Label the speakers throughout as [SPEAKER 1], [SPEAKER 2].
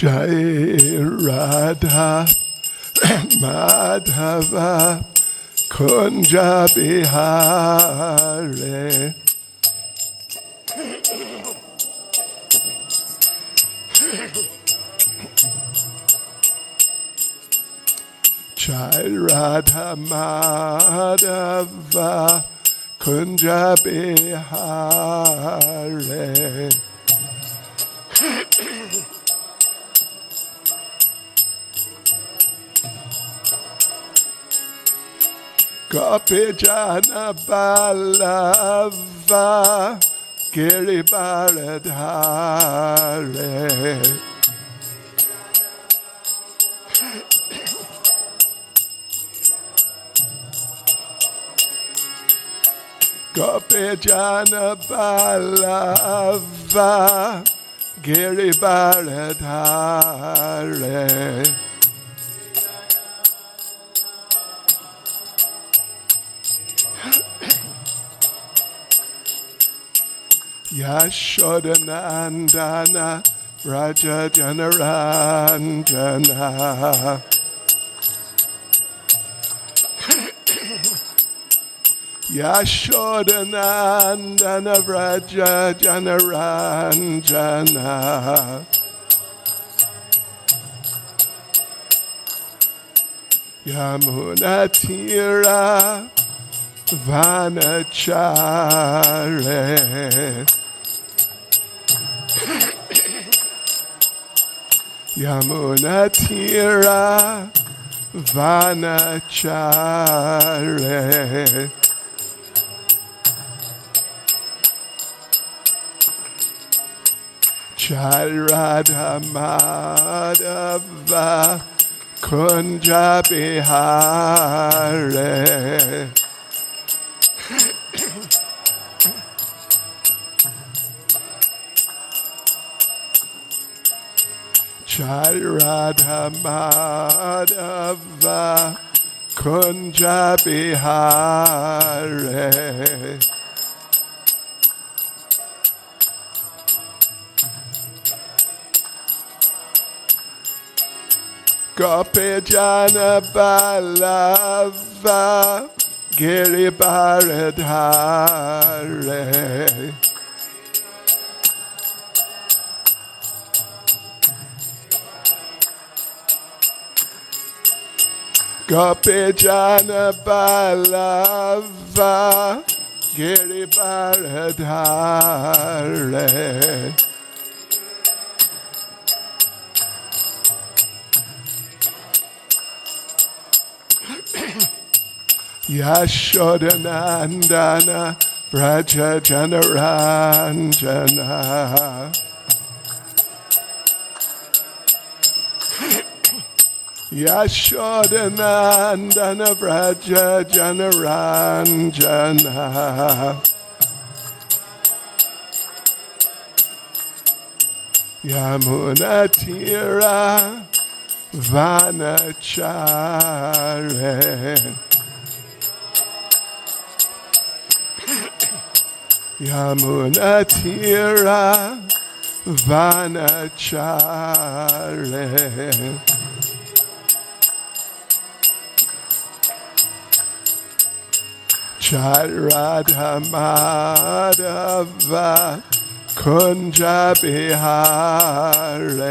[SPEAKER 1] Jai Radha Madhava Kunja Bihare Jai Radha Madhava Kunja Bihare Gopi Jana Balava Giri Baradhare Gopi Jana Balava Giri Baradhare Yashodanandana Raja Janaranjana Yashodanandana Raja Janaranjana Yamunatira Vanachare Yamunatira Vanachare Jai Radha Madhava Kunja Bihare Jai Radha Madhava Kunja Bihare Gopi Jana Balava Giri Baradhare Gopi Jana Balava Giri Baradhare Yashodanandana Braja Janaranjana Yashodanandana Braja Janaranjana Yamunatira Vanachare Yamunatira Vanachare Jai Radha Madhava Kunja Bihare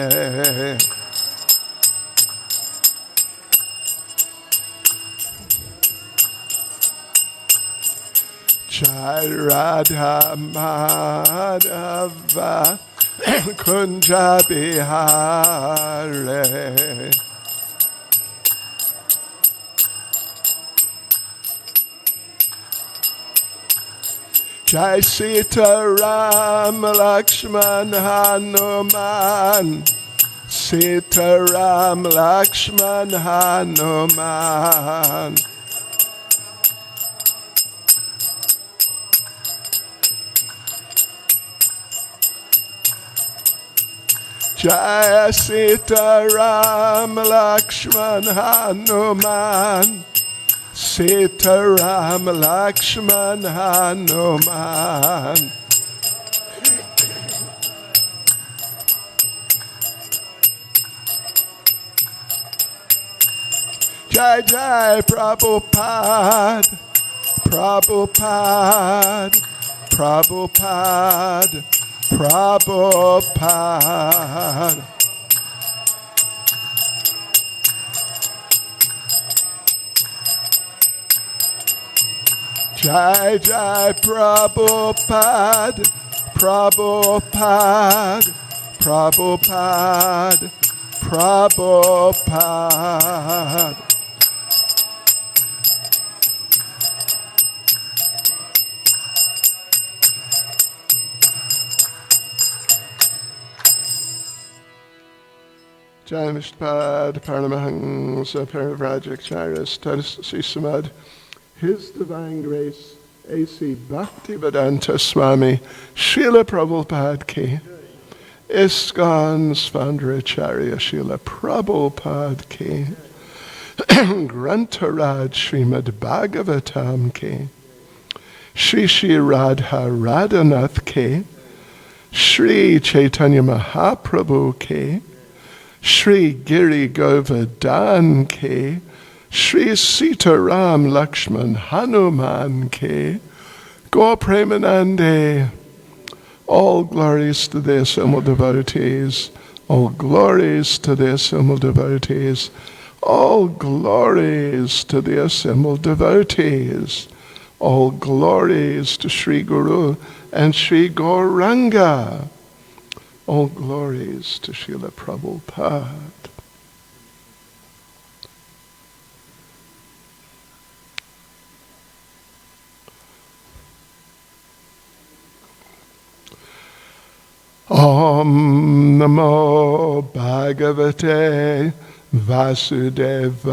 [SPEAKER 1] Jai Radha Madhava Kunja Bihare Jai Sita Ram Lakshman Hanuman Sita Ram Lakshman Hanuman Jai Sita Ram Lakshman Hanuman Sita Ram Lakshman Hanuman Jai Jai Prabhupada, Prabhupada, Prabhupada, Prabhupada. Jai Jai Prabhupada, Prabhupada, Prabhupada, Prabhupada. Jai Mishtpad, Paramahansa, Parivrajakacharya, Sisamad, His Divine Grace, A.C. Bhaktivedanta Swami, Srila Prabhupada Ki, ISKCON Svandracharya Srila Prabhupada Ki, Grantaraj Srimad Bhagavatam Ki, Shri Shri Radha Radhanath Ki, Shri Caitanya Mahaprabhu Ki, Shri Giri Govardhan Ki, Shri Sitaram Lakshman Hanuman Ki, Gaur Premanande. All glories to the assembled devotees. All glories to the assembled devotees. All glories to the assembled devotees. All glories to Sri Guru and Sri Gauranga. All glories to Srila Prabhupada. Om Namo Bhagavate Vasudevaya.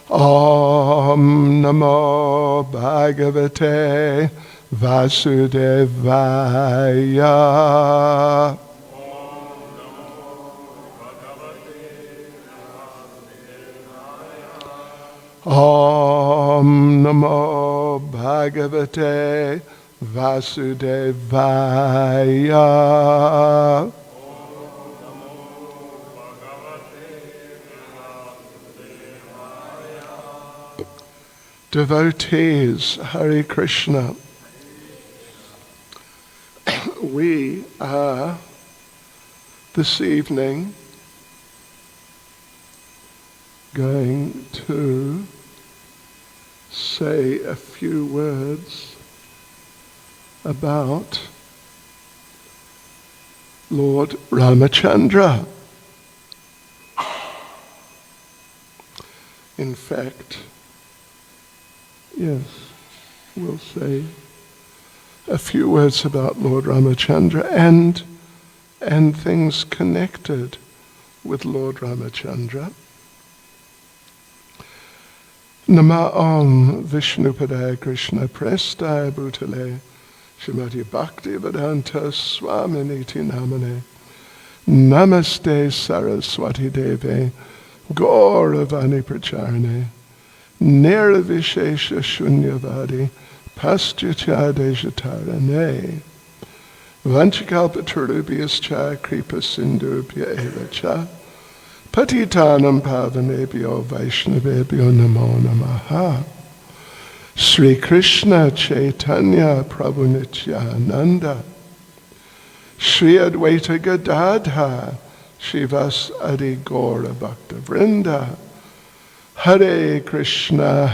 [SPEAKER 1] Om Namo Bhagavate Vasudevaya. Om Namo Bhagavate Vasudevaya. Devotees, Hare Krishna. We are this evening going to say a few words about Lord Ramachandra. In fact, yes, we'll say a few words about Lord Ramachandra and things connected with Lord Ramachandra. Nama Om Vishnupadaya Krishna Prestaya Bhutale Srimati Bhaktivedanta Swami Niti Namane Namaste Saraswati Deve Gauravani Pracharane Nirvishesha Shunyavadi Paschachadeshatarane Vanchikalpaturubhyascha Kripa Sindhubhya Evacha Patitanam Pavanebhyo Vaishnavebhyo Namo Namaha. Sri Krishna Chaitanya Prabhu Nityananda Sri Advaita Gadadha Shivas Adi Gaura Bhakta Vrinda. Hare Krishna,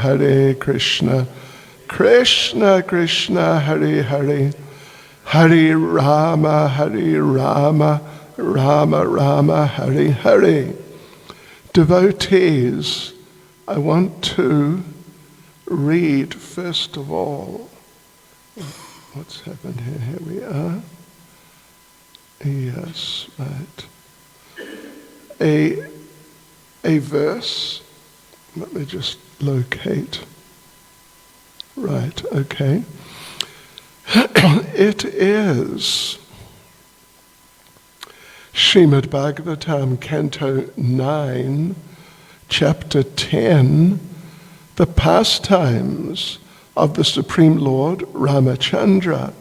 [SPEAKER 1] Krishna Krishna, Hare Hare, Hare Rama, Rama Rama, Hare Hare. Devotees, I want to read first of all, what's happened here? Here we are. Yes, right. A verse. Let me just locate. Right, okay. It is Srimad Bhagavatam, Canto 9, Chapter 10, the pastimes of the Supreme Lord Ramachandra.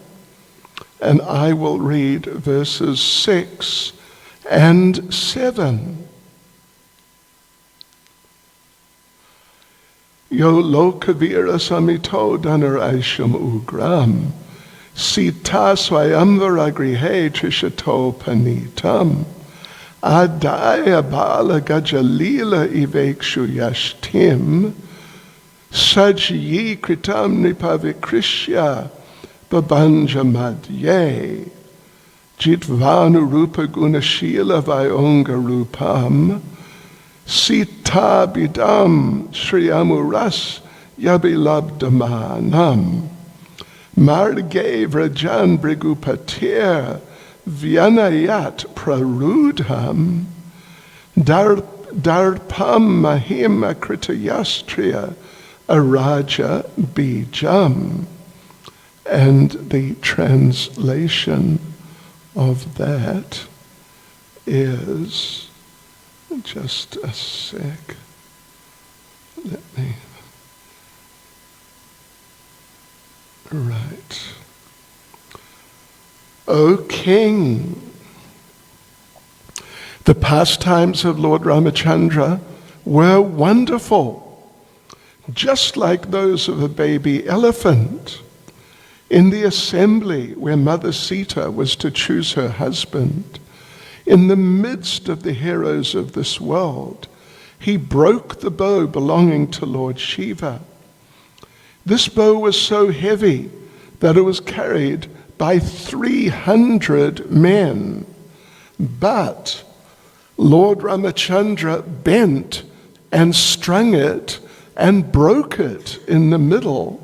[SPEAKER 1] and I will read verses 6 and 7. Yo lokavira samito dhanaraisham ugram, sita swayamvara grihe trishato panitam, adaya bala gajalila ivekshu yashtim, sajyi kritam nipavikrishya babanja madhye, jitvanu rupa gunashila vayonga rupam, sita bidam shriyamuras yabilabdamanam, marge vrajan brigupatir vyanayat prarudham, darpam mahim akritayastria araja bijam. And the translation of that is, just a sec, let me, right. O King, the pastimes of Lord Ramachandra were wonderful, just like those of a baby elephant. In the assembly where Mother Sita was to choose her husband, in the midst of the heroes of this world, he broke the bow belonging to Lord Shiva. This bow was so heavy that it was carried by 300 men. But Lord Ramachandra bent and strung it and broke it in the middle,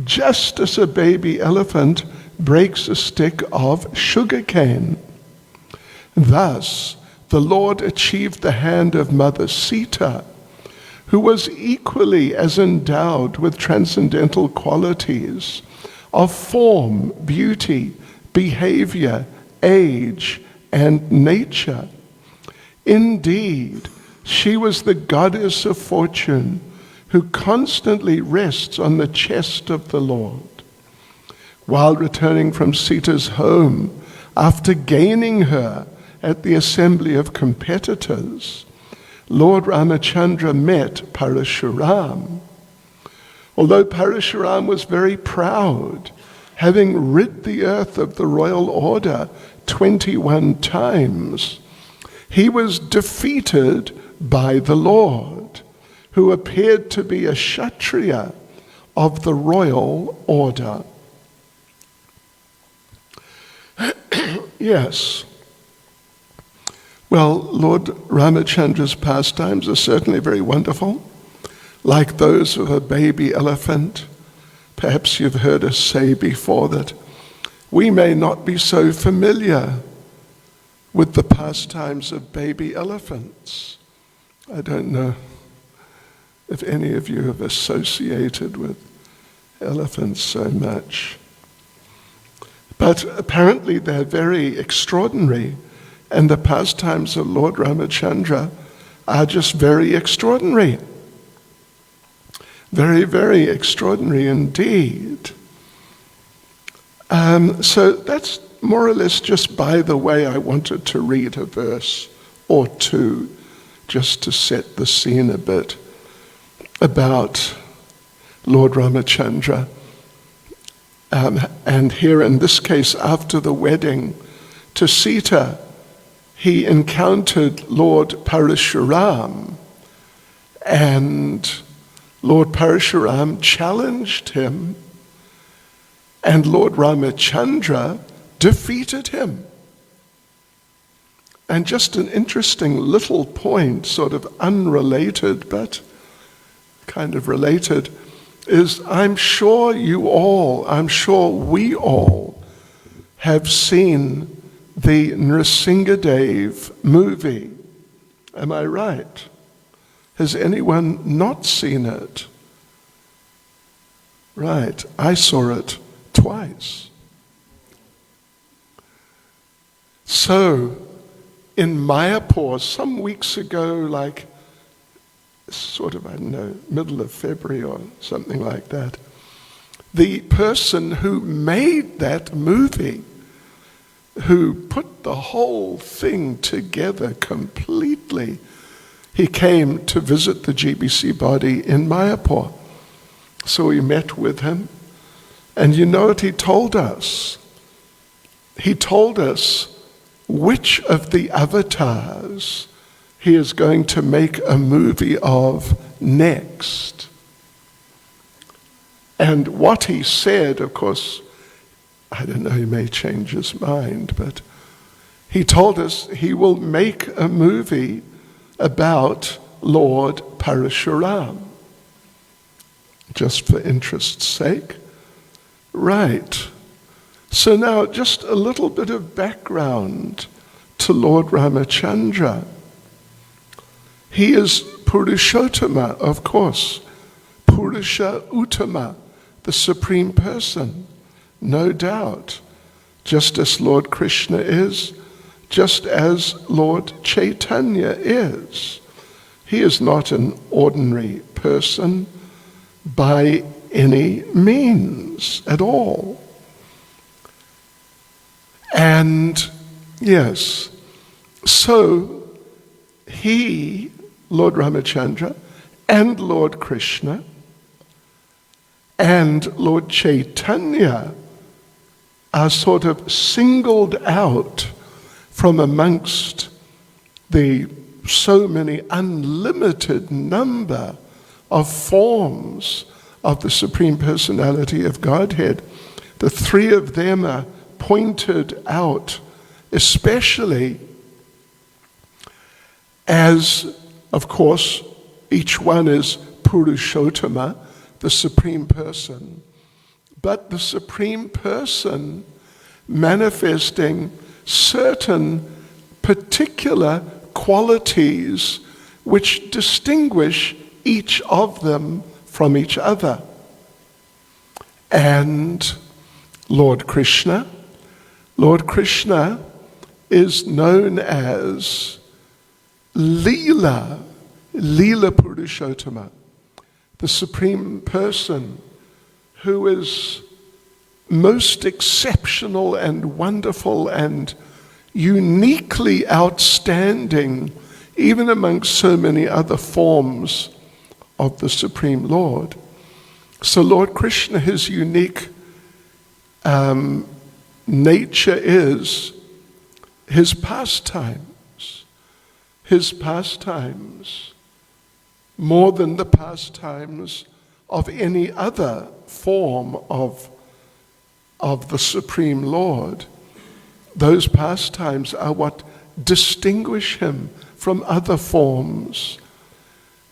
[SPEAKER 1] just as a baby elephant breaks a stick of sugarcane. Thus, the Lord achieved the hand of Mother Sita, who was equally as endowed with transcendental qualities of form, beauty, behavior, age, and nature. Indeed, she was the goddess of fortune, who constantly rests on the chest of the Lord. While returning from Sita's home, after gaining her at the assembly of competitors, Lord Ramachandra met Parashuram. Although Parashuram was very proud, having rid the earth of the royal order 21 times, he was defeated by the Lord, who appeared to be a Kshatriya of the royal order. Yes. Well, Lord Ramachandra's pastimes are certainly very wonderful, like those of a baby elephant. Perhaps you've heard us say before that we may not be so familiar with the pastimes of baby elephants. I don't know if any of you have associated with elephants so much. But apparently they're very extraordinary, and the pastimes of Lord Ramachandra are just very extraordinary. Very, very extraordinary indeed. So that's more or less just by the way. I wanted to read a verse or two just to set the scene a bit about Lord Ramachandra. And here in this case, after the wedding to Sita, he encountered Lord Parashuram, and Lord Parashuram challenged him, and Lord Ramachandra defeated him. And just an interesting little point, sort of unrelated, but kind of related, is I'm sure we all have seen the Nrsingadev movie. Am I right? Has anyone not seen it? Right, I saw it twice. So, in Mayapur, some weeks ago, like sort of, I don't know, middle of February or something like that, the person who made that movie, who put the whole thing together completely, he came to visit the GBC body in Mayapur. So we met with him, and you know what he told us? He told us which of the avatars he is going to make a movie of next. And what he said, of course, I don't know, he may change his mind, but he told us he will make a movie about Lord Parashuram, just for interest's sake. Right. So now just a little bit of background to Lord Ramachandra. He is Purushottama, of course. Purusha Uttama, the Supreme Person, no doubt. Just as Lord Krishna is, just as Lord Caitanya is. He is not an ordinary person by any means at all. And yes, so he, Lord Ramachandra, and Lord Krishna, and Lord Caitanya are sort of singled out from amongst the so many unlimited number of forms of the Supreme Personality of Godhead. The three of them are pointed out, especially as, of course, each one is Purushottama, the Supreme Person, but the Supreme Person manifesting certain particular qualities which distinguish each of them from each other. And Lord Krishna is known as Leela Purushottama, the Supreme Person who is most exceptional and wonderful and uniquely outstanding, even amongst so many other forms of the Supreme Lord. So Lord Krishna, his unique nature is his pastimes, more than the pastimes of any other form of the Supreme Lord. Those pastimes are what distinguish him from other forms.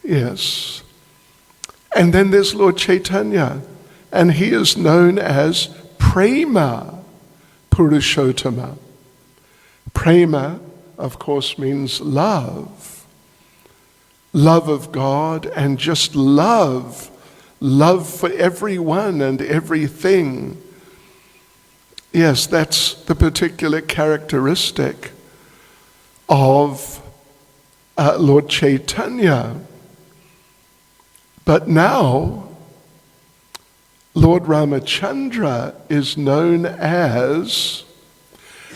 [SPEAKER 1] Yes. And then there's Lord Caitanya, and he is known as Prema Purushottama. Prema, of course, means love. Love of God and just love for everyone and everything. Yes, that's the particular characteristic of Lord Caitanya. But now, Lord Ramachandra is known as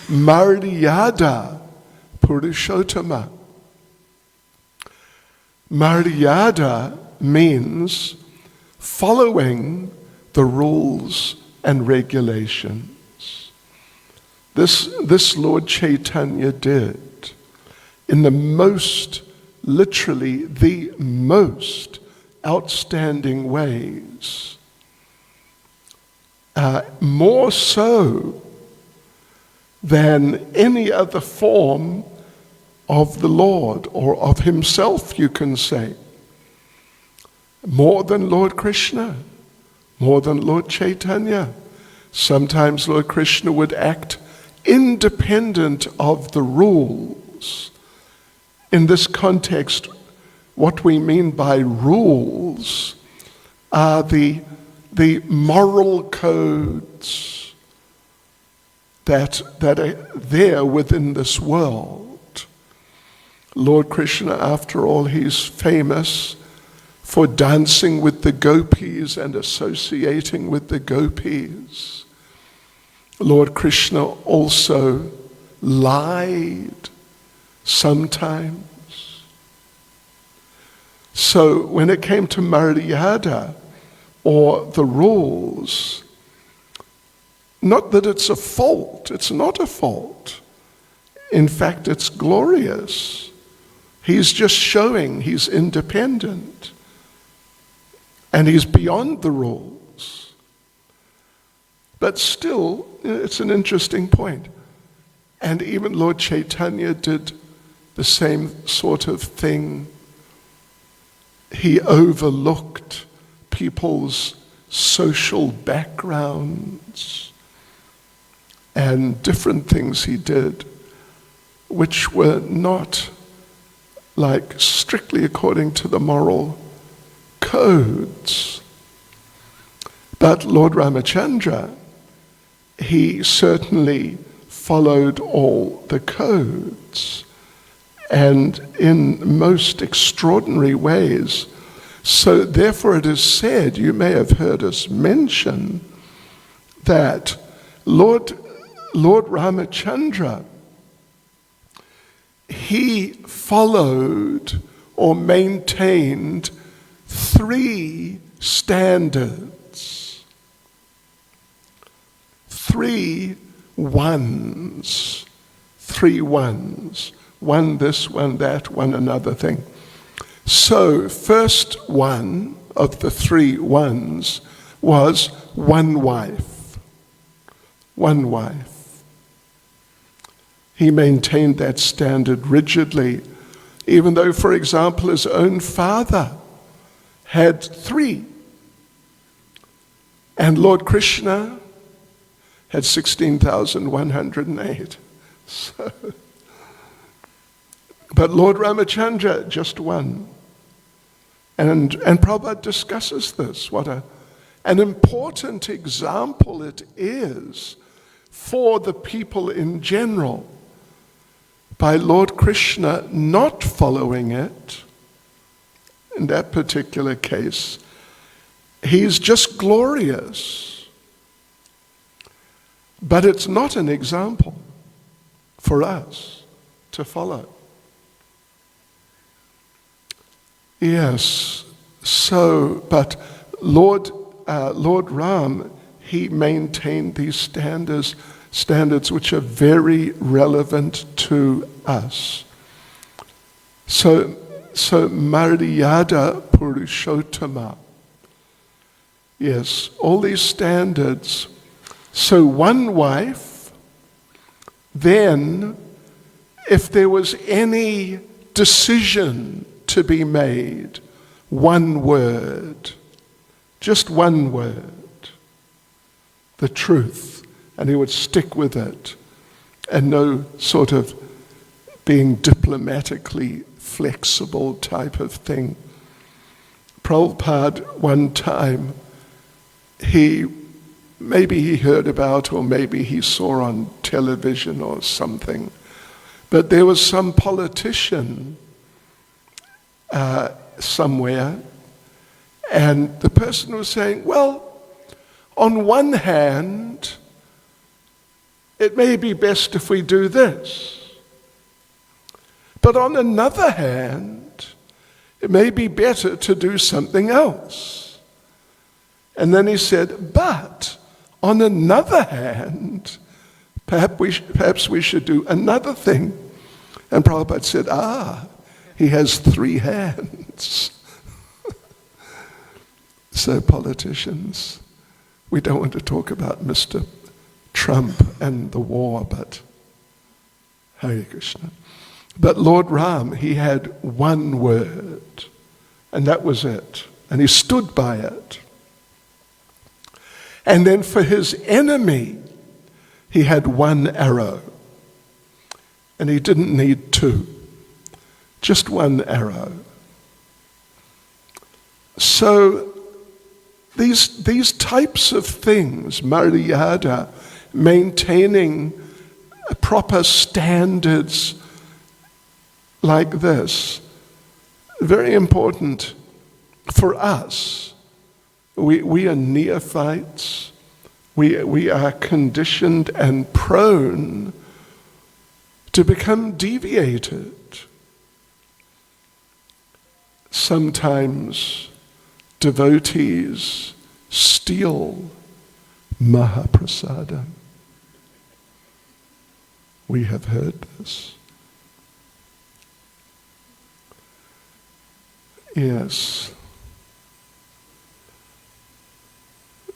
[SPEAKER 1] Maryada Purushottama. Maryada means following the rules and regulations. This Lord Caitanya did in the most, literally the most outstanding ways. More so than any other form of the Lord, or of himself, you can say. More than Lord Krishna, more than Lord Caitanya. Sometimes Lord Krishna would act independent of the rules. In this context, what we mean by rules are the moral codes that are there within this world. Lord Krishna, after all, he's famous for dancing with the gopis and associating with the gopis. Lord Krishna also lied sometimes. So when it came to Maryada, or the rules, not that it's a fault, it's not a fault. In fact, it's glorious. He's just showing he's independent. And he's beyond the rules. But still, it's an interesting point. And even Lord Caitanya did the same sort of thing. He overlooked people's social backgrounds and different things he did, which were not like strictly according to the moral codes. But Lord Ramachandra, he certainly followed all the codes, and in most extraordinary ways. So therefore it is said, you may have heard us mention, that Lord Ramachandra, he followed or maintained 3 standards. 3 ones. 3 ones. One this, one that, one another thing. So, first one of the 3 ones was one wife. One wife. He maintained that standard rigidly, even though, for example, his own father had 3. And Lord Krishna had 16,108. So, but Lord Ramachandra, just 1. And Prabhupada discusses this. What an important example it is for the people in general, by Lord Krishna not following it. In that particular case, he's just glorious. But it's not an example for us to follow. Yes, so, but Lord Ram, he maintained these standards which are very relevant to us. So Maryada Purushottama. Yes, all these standards. So one wife, then if there was any decision to be made, one word, just one word, the truth, and he would stick with it, and no sort of being diplomatically flexible type of thing. Prabhupada, one time, maybe he heard about, or maybe he saw on television or something, but there was some politician somewhere, and the person was saying, well, on one hand, it may be best if we do this, but on another hand, it may be better to do something else. And then he said, but on another hand, perhaps we should do another thing. And Prabhupada said, he has 3 hands. So politicians, we don't want to talk about Mr. Trump and the war, but Hare Krishna. But Lord Ram, he had one word, and that was it. And he stood by it. And then for his enemy, he had 1 arrow. And he didn't need 2. Just 1 arrow. So these types of things, Maryada, maintaining proper standards like this, very important. for us, we are neophytes. We are conditioned and prone to become deviated. Sometimes devotees steal Mahaprasadam. We have heard this. Yes.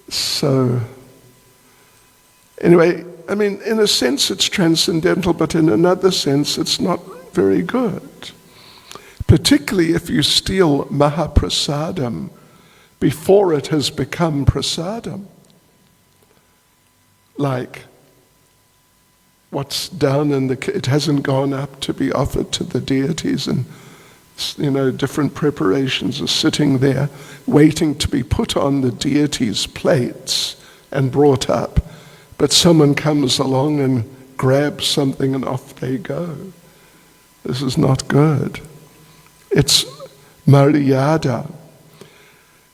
[SPEAKER 1] So, anyway, I mean, in a sense it's transcendental, but in another sense it's not very good. Particularly if you steal Mahaprasadam before it has become prasadam. Like what's down in it hasn't gone up to be offered to the deities, and different preparations are sitting there waiting to be put on the deities' plates and brought up. But someone comes along and grabs something and off they go. This is not good. It's Maryada.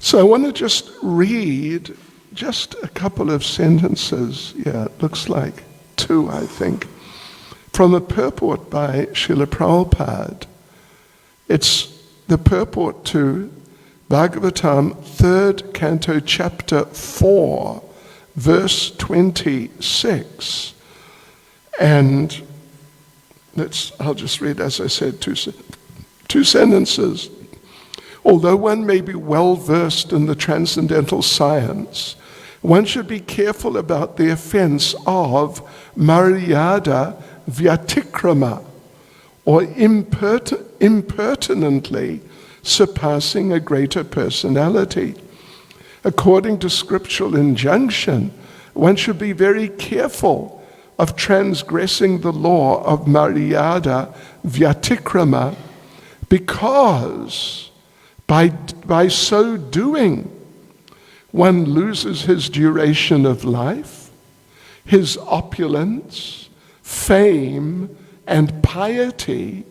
[SPEAKER 1] So I want to just read just a couple of sentences. Yeah, it looks like 2, I think, from a purport by Srila Prabhupada. It's the purport to Bhagavatam, 3rd canto, chapter 4, verse 26. And I'll just read, as I said, two sentences. Although one may be well versed in the transcendental science, one should be careful about the offense of Maryada Vyatikrama, or impertinently surpassing a greater personality. According to scriptural injunction, one should be very careful of transgressing the law of Maryada Vyatikrama, because by so doing, one loses his duration of life, his opulence, fame, and piety,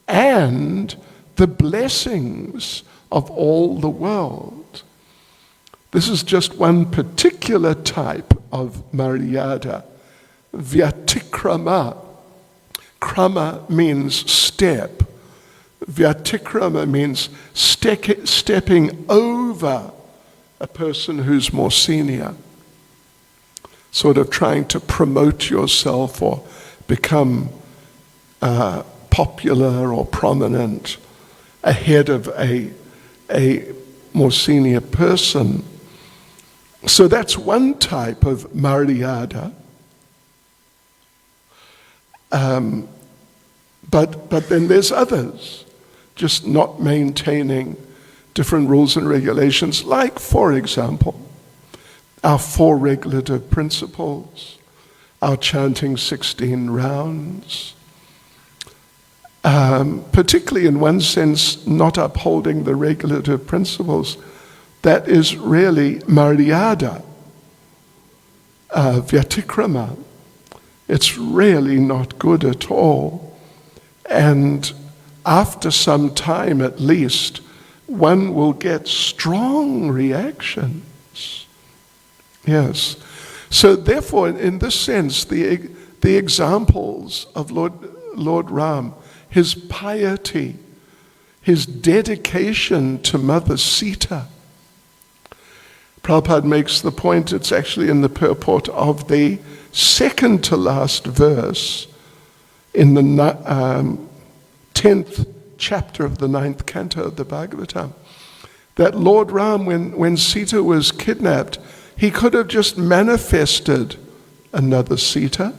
[SPEAKER 1] and the blessings of all the world. This is just one particular type of Maryada, Vyatikrama. Krama means step. Vyatikrama means stepping over a person who's more senior, sort of trying to promote yourself or become popular or prominent ahead of a more senior person. So that's one type of Maryada. But then there's others, just not maintaining different rules and regulations, like, for example, our 4 regulative principles, our chanting 16 rounds, particularly in one sense, not upholding the regulative principles. That is really Maryada, Vyatikrama. It's really not good at all. And after some time at least, one will get strong reactions. Yes. So therefore, in this sense, the examples of Lord Ram, his piety, his dedication to Mother Sita. Prabhupada makes the point, it's actually in the purport of the second to last verse in the 10th chapter of the 9th canto of the Bhagavatam, that Lord Ram, when Sita was kidnapped, he could have just manifested another Sita,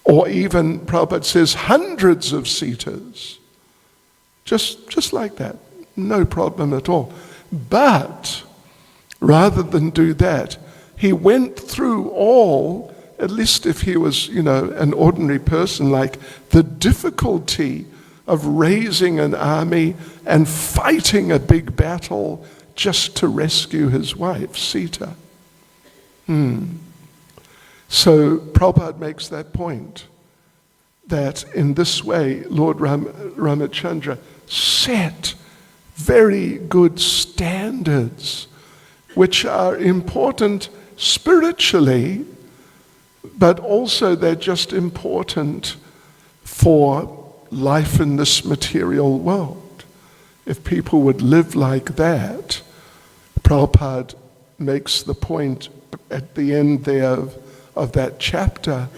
[SPEAKER 1] or even, Prabhupada says, hundreds of Sitas. Just like that. No problem at all. But rather than do that, he went through all, at least if he was, an ordinary person, like the difficulty of raising an army and fighting a big battle just to rescue his wife, Sita. So Prabhupada makes that point, that in this way, Lord Ramachandra set very good standards which are important spiritually, but also they're just important for life in this material world. If people would live like that, Prabhupada makes the point at the end there of that chapter.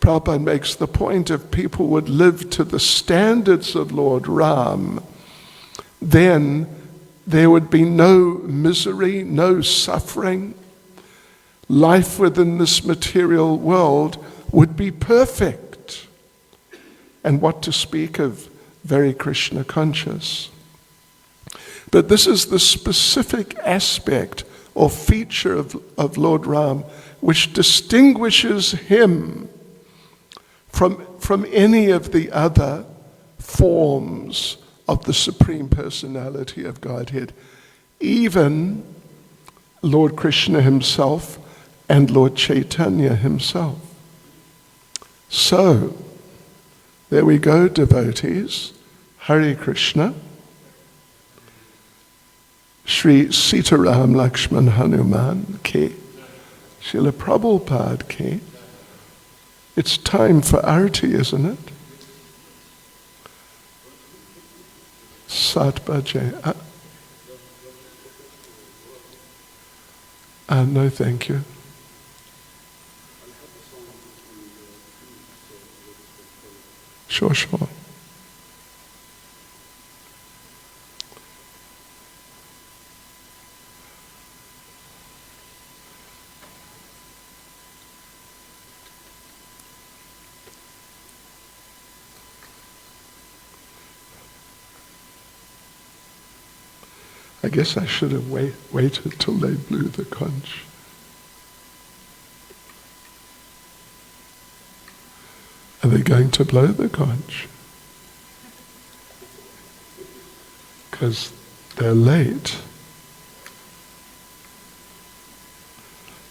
[SPEAKER 1] Prabhupada makes the point, if people would live to the standards of Lord Ram, then there would be no misery, no suffering. Life within this material world would be perfect. And what to speak of very Krishna conscious. But this is the specific aspect or feature of Lord Ram which distinguishes him from any of the other forms of the Supreme Personality of Godhead, even Lord Krishna himself and Lord Caitanya himself. So, there we go, devotees. Hare Krishna. Shri Sitaram Lakshman Hanuman Ke. Srila Prabhupada Ke. It's time for Arati, isn't it? Sat Bhaje. No, thank you. Sure. I guess I should have waited till they blew the conch. Are they going to blow the conch? Because they're late.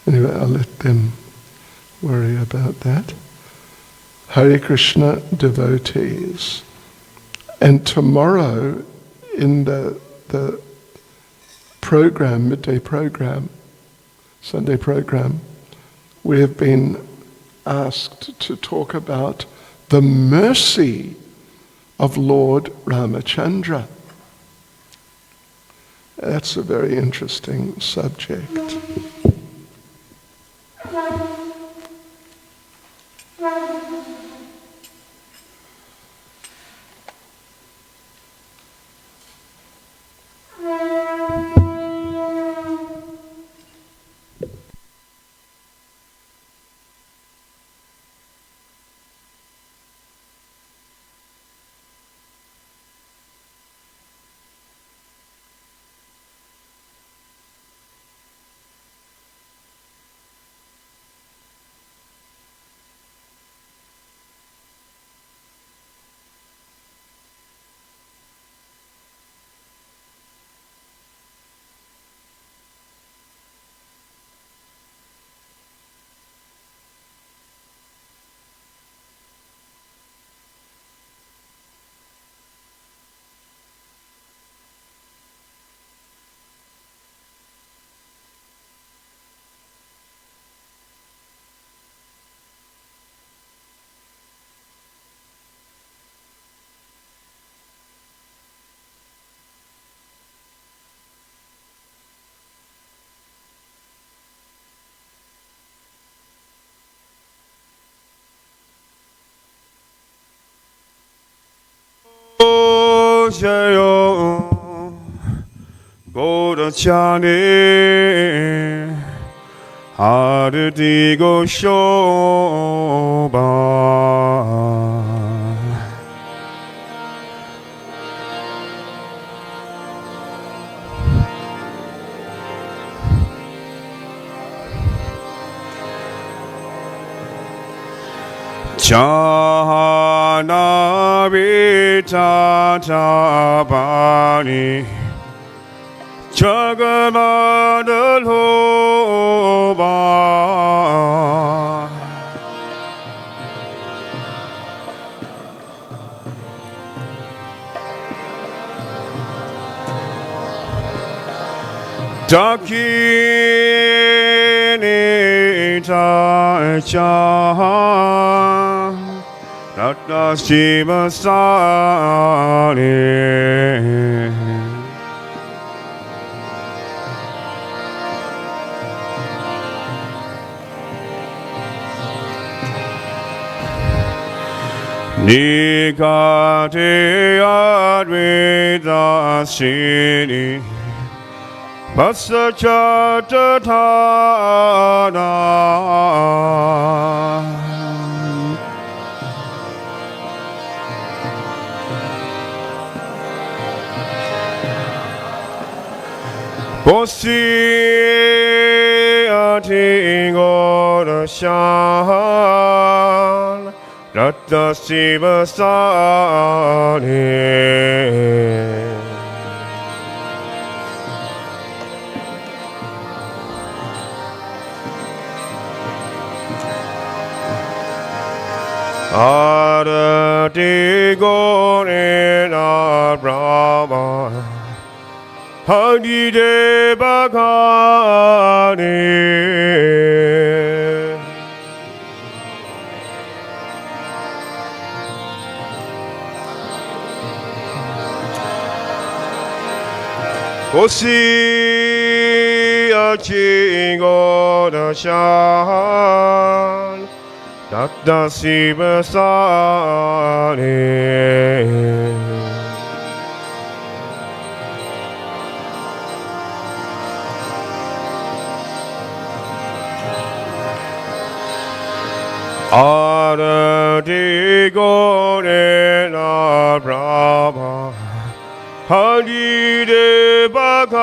[SPEAKER 1] Anyway, I'll let them worry about that. Hare Krishna devotees. And tomorrow in the program, midday program, Sunday program, we have been asked to talk about the mercy of Lord Ramachandra. That's a very interesting subject.
[SPEAKER 2] Jayo Bodhachane Arati Goshoba Jhana Vitata Bani Jagamandaloba Dakini Tacha Tata Shiva Sani Nikate Advaita Sini Pasachatatana Posi Atingo Shan Rata Shiva Sani Arati Gorena Brahma Hadi De Bhakani Osi Achingo Dashan Tata Shiva Sani Arati Gorena Brahma Hadi De Bhakani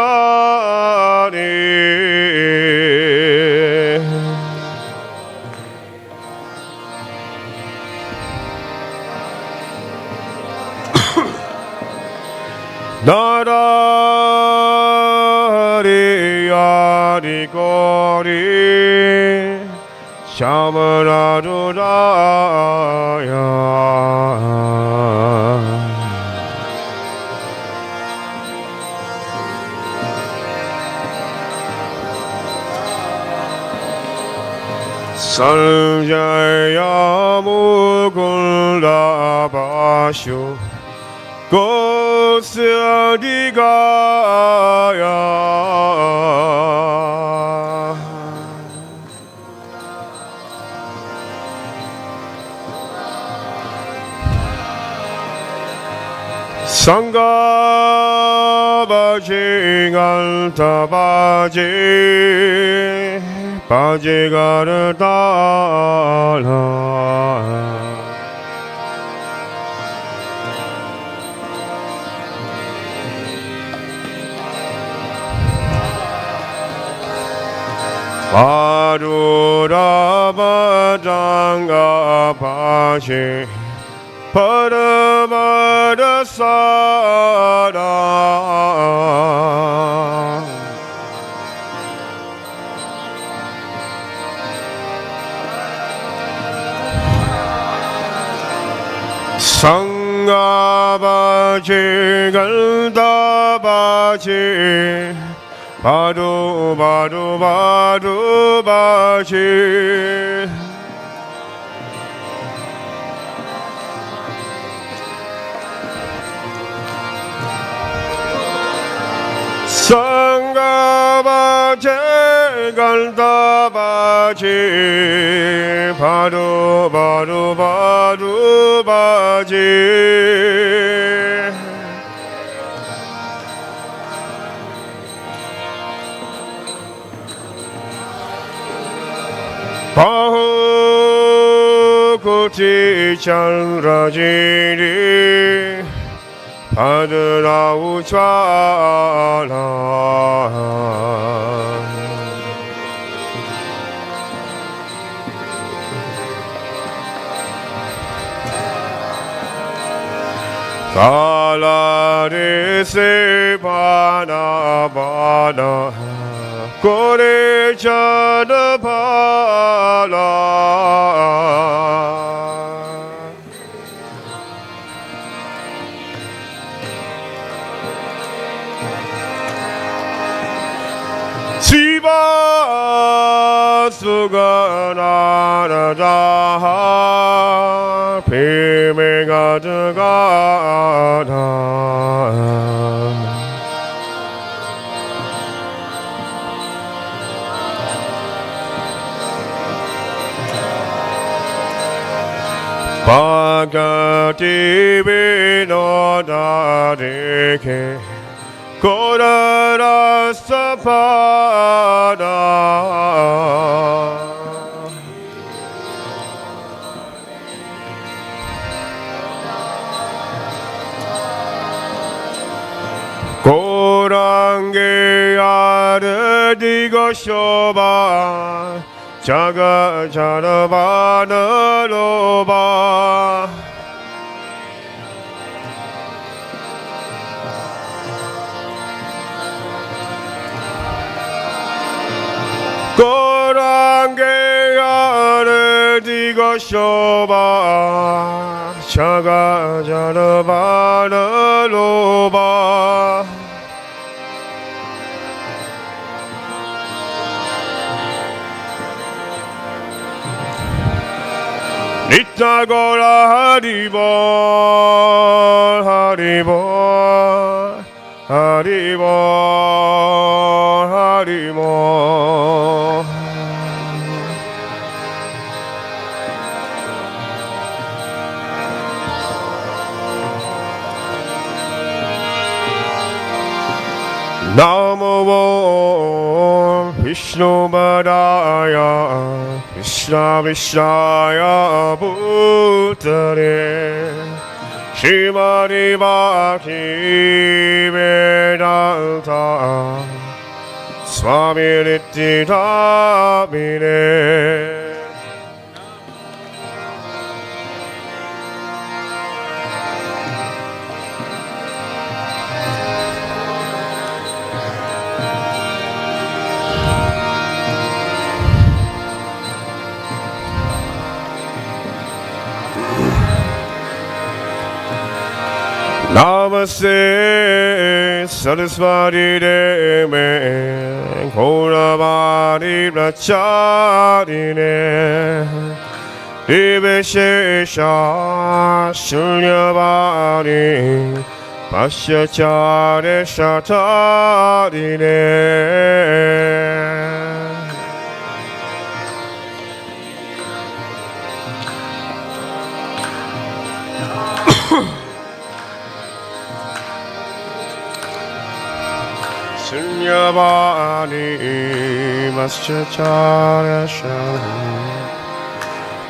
[SPEAKER 2] Nara Hari Adi Gauri Shamara Dudaya Sanjaya Mukunda Basho Gosya Digaya Sangha Bhaji Ganta Bhaji Bhaji Garadala Padura Badanga Bhaji Paramada Sada Sangha Bhaji Ganda Bhaji Badu Badu Badu Bhaji Sangha Bhaji Ganda Bhaji Badu Badu Badu Bhaji Bahu Kuti Chandrajini Padra Uchwala Kala Rese Pana Bana Kore Chana Pala 수가나라다 비밀가 들어가다 Bhakti Vinodadike Kodara Sapada Korange Aradigo Shoba Jaga Jarabana Loba Korange Aradigo Shoba Jaga Jarabana Loba Nitagora Haribol, Haribol, Haribol, Haribol. Namo Vishnu Padaya Krishna Vishnaya Bhutare Srimati Bhakti Vedanta Swami Nittidamine Namaste Saraswati Deve Gauravani Pracharine Divishesha Shunyavani Pasyachare Shatarine Sunyavani Maschacharya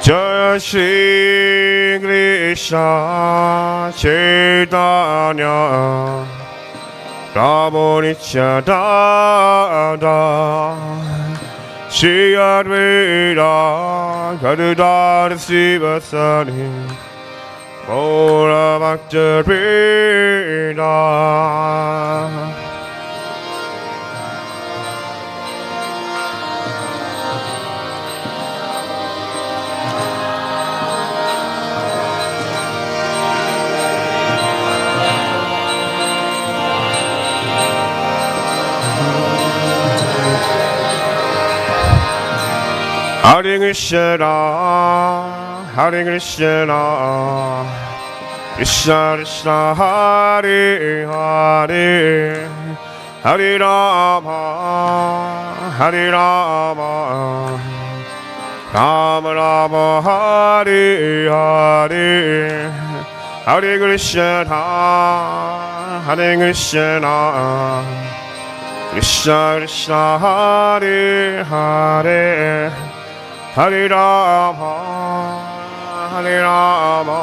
[SPEAKER 2] Jaya Shri Krishna Caitanya Prabhu Nityananda Shri Advaita Gadadhar Sivasani Gaura Bhakta Preda Hare Krishna, Hare Krishna, Krishna Krishna, Hare Hare, Hare Rama, Hare Rama, Rama Rama, Hare Hare, Hare Krishna, Hare Krishna, Krishna Krishna, Hare Hare. Hare Rama, Hare Rama,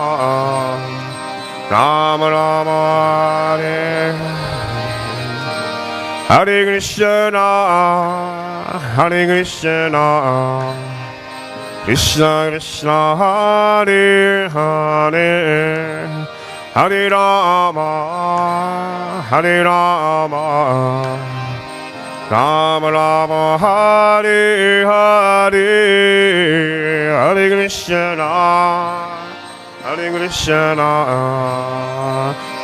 [SPEAKER 2] Rama Rama, Hare Krishna, Hare Krishna, Krishna Krishna, Hare Hare, Hare Rama, Hare Rama. Rama Rama Hare Hare Hare Krishna Hare Krishna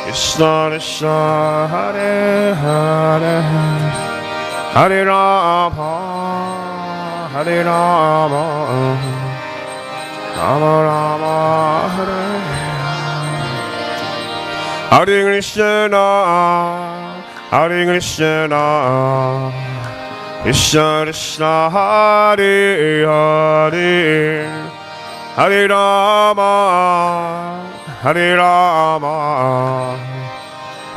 [SPEAKER 2] Krishna Krishna Hare Hare Hare Rama Hare Rama, Rama Rama, Hare Hare Krishna, Hare Krishna, Krishna Krishna, Hare Hare, Hare Rama, Hare Rama,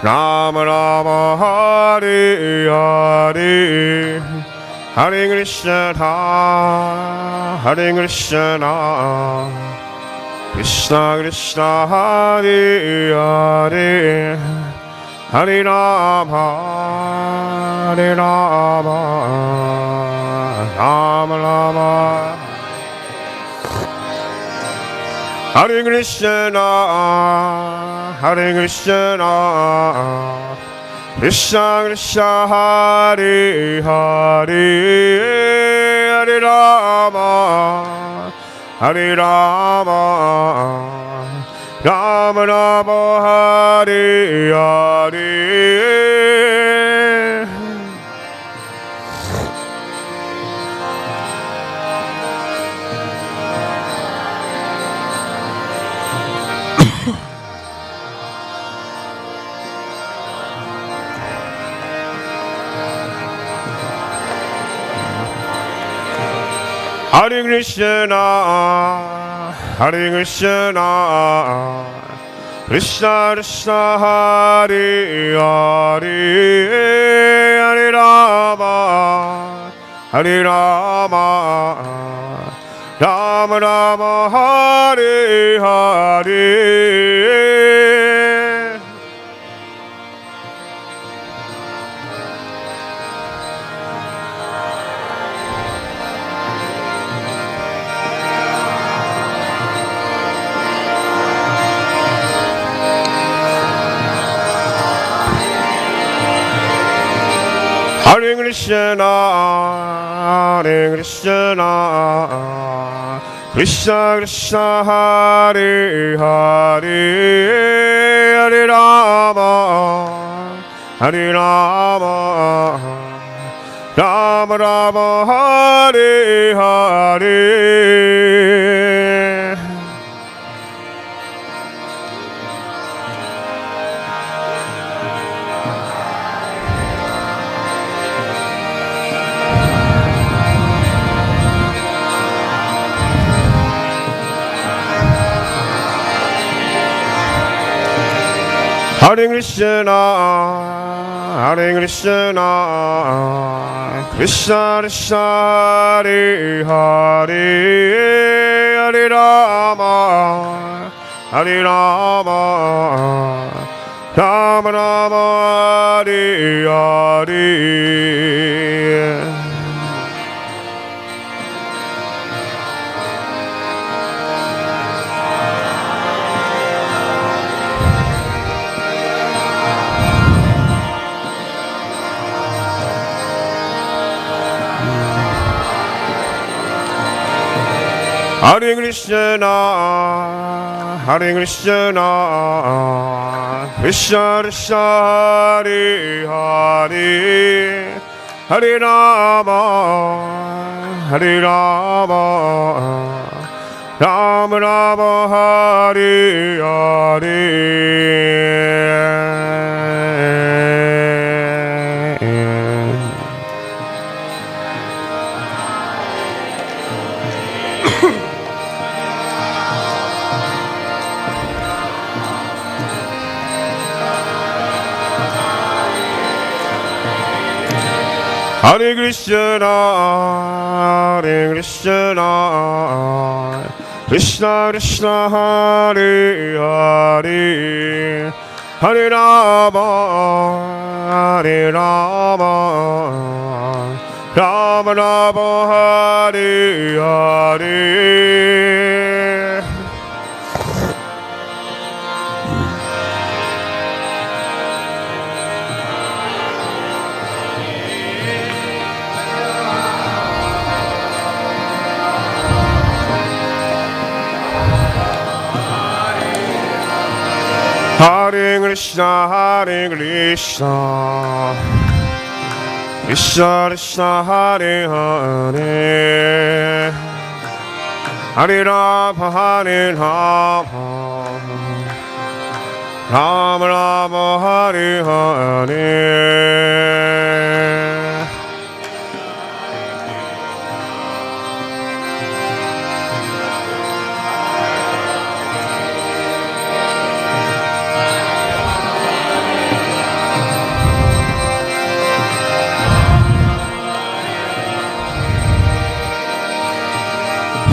[SPEAKER 2] Rama Rama, Hare Hare, Hare Krishna, Hare Krishna, Krishna Krishna, Hare Hare, Hare Rama, Hare Rama, Rama Rama, Hare Krishna, Hare Krishna, Krishna Krishna, Hare Hare, Hare Rama, Hare Rama, Rama Rama, Hare Hare. Hare Krishna, Hare Krishna, Krishna Krishna, Hare Hare, Hare Rama, Hare Rama, Rama Rama, Hare Hare. Hare Krishna, Hare Krishna, Krishna Krishna, Hare Hare, Hare Rama, Hare Rama, Rama Rama, Hare Hare. Hare Krishna, Hare Krishna, Krishna Krishna, Hare Hare, Hare Rama, Hare Rama, Rama Rama, Hare Hare. Hare Krishna, Hare Krishna, Krishna Krishna, Hare Hare, Hare Rama, Hare Rama, Rama Rama, Hare Hare. Hare Krishna, Hare Krishna, Krishna Krishna, Hare Hare, Hare Rama, Hare Rama, Rama Rama, Hare Hare. Hare Krishna, Krishna Krishna Krishna Hare Hare Hare Rama Hare Rama Rama Rama Hare Hare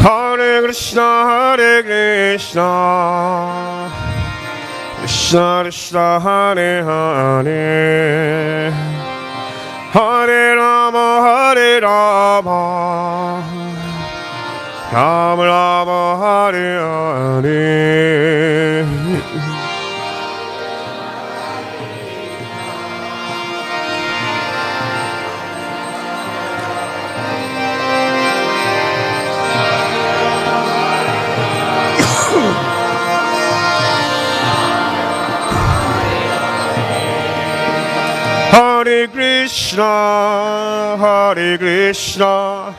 [SPEAKER 2] Hare Krishna, Hare Krishna, Krishna Krishna, Hare Hare, Hare Rama, Hare Rama, Rama Rama, Hare Hare. Hare Krishna, Hare Krishna,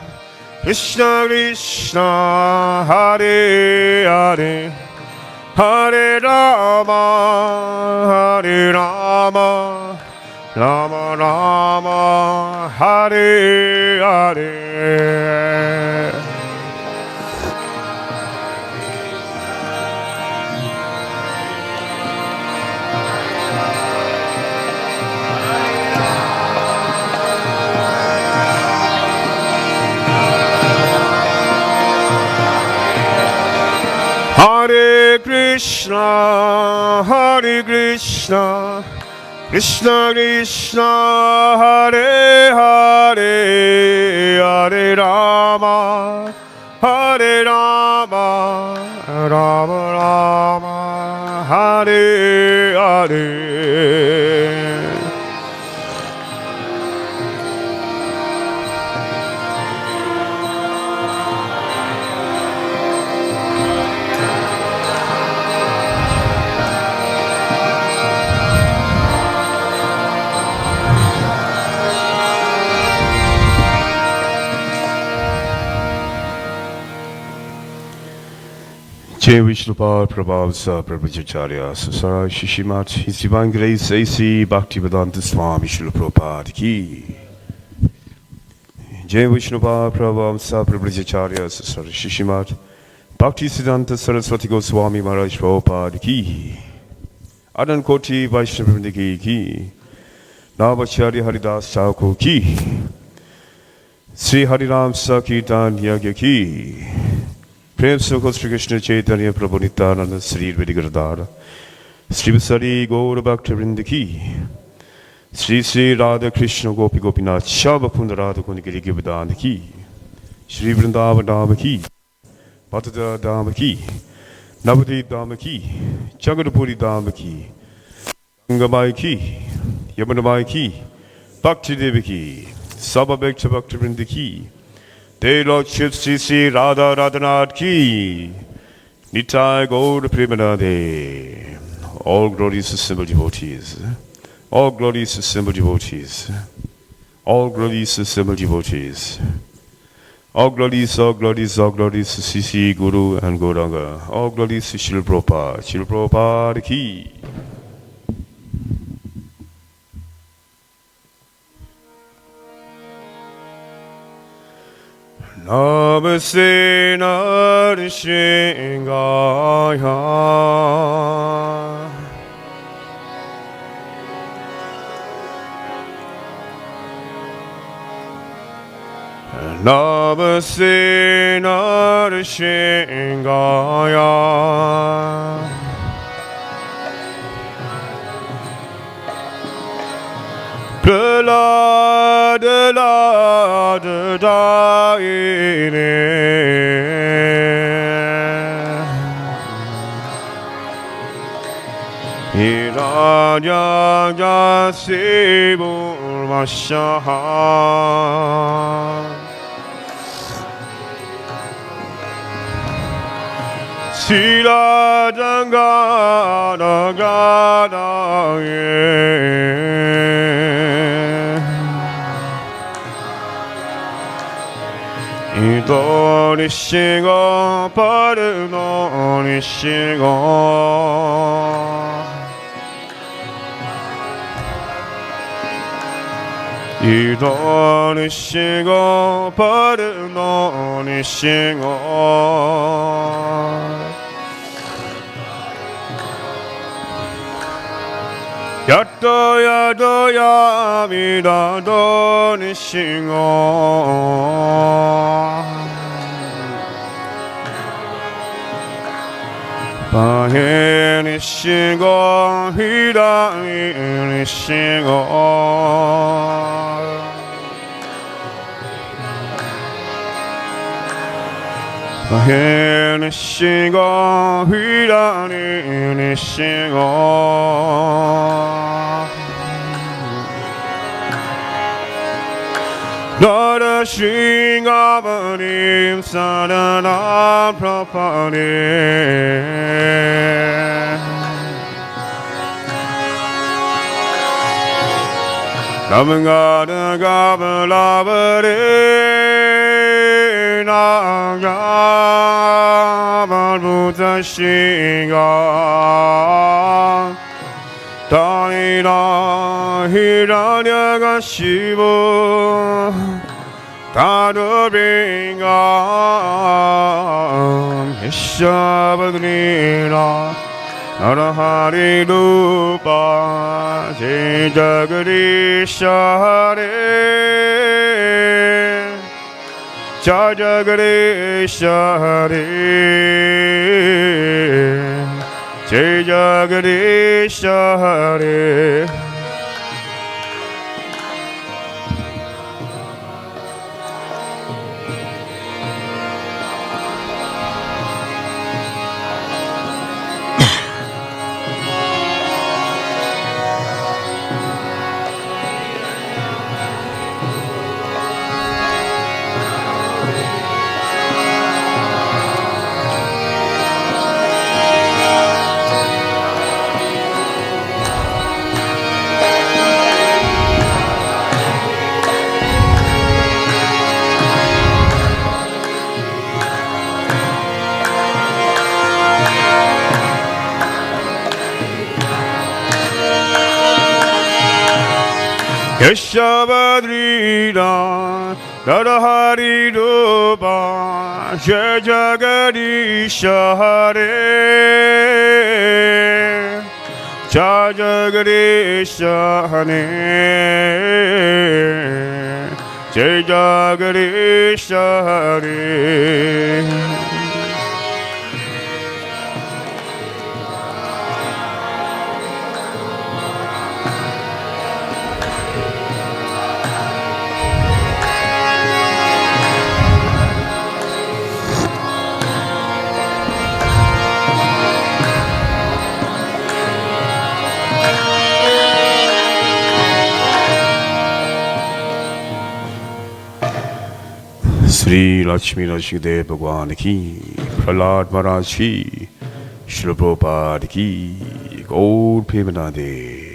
[SPEAKER 2] Krishna Krishna, Hare Hare, Hare Rama, Hare Rama, Rama Rama, Hare Hare. Hare Krishna, Hare Krishna, Krishna Krishna, Hare Hare, Hare Rama, Hare Rama, Rama Rama, Hare Hare. Jai Vishnupada Prabhavasa Prabhujacharya Susara Shishimat His Divine Grace A.C. Bhaktivedanta Swami Srila Prabhupada Ki Jai Vishnupada Prabhavasa Prabhujacharya Susara Shishimat Bhaktisiddhanta Saraswati Goswami Maharaj Prabhupada Ki Adan Koti Vaishnava Ki Navacharya Haridas Thakur Ki Sri Hariram Sakirtan Yagya Ki प्रेम सुख श्री कृष्ण चैतन्य प्रभु नित्यानंद श्री विधिगरदार श्री सरी गौर भक्तवृंद की श्री श्री राधा कृष्ण गोपी गोपीनाथ श्याम कुंद राधा कुंद गिरि गिरिधाम की श्री वृंदावन धाम की मथुरा धाम की नवदीप धाम की जगतपुरी धाम की गंगामाई की यमुनामाई की भक्ति देवी की सब भक्तवृंद की They Lordship Sri Sri Radha Radhanath Ki Nitai Gaur Premanade. All glories to simple devotees. All glories to simple devotees. All glories to simple devotees. All glories, all glories, all glories to Sri Sri Guru and Gauranga. All glories to Srila Prabhupada. Srila Prabhupada Ki. Namaste Narshingaya Namaste Narshingaya Pralada Lada Daine Hiranya Jasibur Vashaha Sila Jangana Gana 이도 니시고 바르노 니시고 이도 니시고 바르노 니시고 야도 야미라도 니싱어 바해 니싱어 히라미 니싱어 바해 니싱어 히라미 니싱어 너를 싱가버림 사랑아 프로파니 남은 가는 가블라버리 나가 발부자 싱가 다니라 히라냐가 시부 다르빙가 히샤바드니라 나라하리루파 제자그리 샤레 자자그리 샤레 제자그리 샤레 예샤바드리라 나라하리루바 제자가리 샤레 자자가리 샤네 제자가리 샤레 Shri Lakshmi Narsingh Dev भगवान की प्रहलाद महाराज की श्री प्रभुपाद की गौर प्रेमानंद